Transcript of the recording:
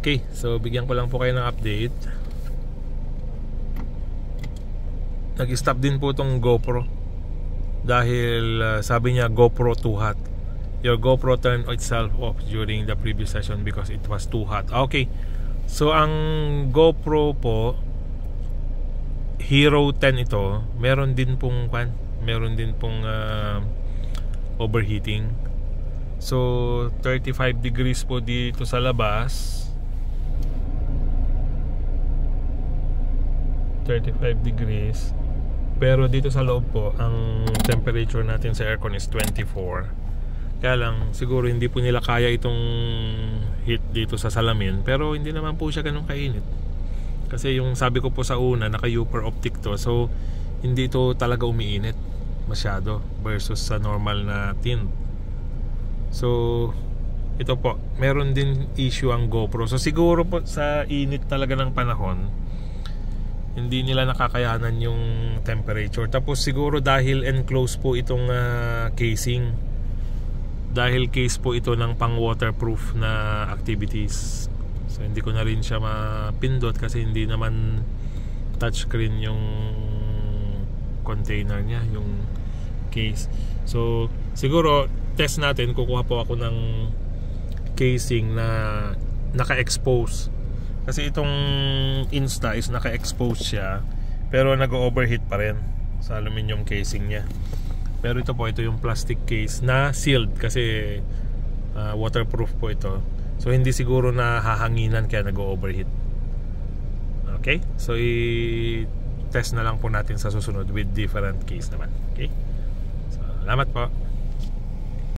Okay, so bigyan ko lang po kayo ng update. Nag-stop din po itong GoPro dahil sabi niya GoPro too hot. Your GoPro turned itself off during the previous session because it was too hot. Okay, so ang GoPro po Hero 10 ito, meron din pong overheating. So 35 degrees po dito sa labas, 35 degrees, pero dito sa loob po ang temperature natin sa aircon is 24. Kaya lang siguro hindi po nila kaya itong heat dito sa salamin, pero hindi naman po siya ganun kainit. Kasi yung sabi ko po sa una, naka Upper Optic to, so hindi ito talaga umiinit masyado versus sa normal na tint. So ito po, meron din issue ang GoPro. So siguro po sa init talaga ng panahon, hindi nila nakakayanan yung temperature. Tapos siguro dahil enclosed po itong casing, dahil case po ito ng pang waterproof na activities. So hindi ko na rin siya mapindot kasi hindi naman touchscreen yung container niya, yung case. So siguro test natin, kukuha po ako ng casing na naka-expose. Kasi itong Insta is naka-expose siya, pero nag-overheat pa rin sa aluminum casing niya. Pero ito po, ito yung plastic case na sealed kasi waterproof po ito. So hindi siguro na hahanginan kaya nag-overheat. Okay? So i-test na lang po natin sa susunod with different case naman. Okay? So, salamat po.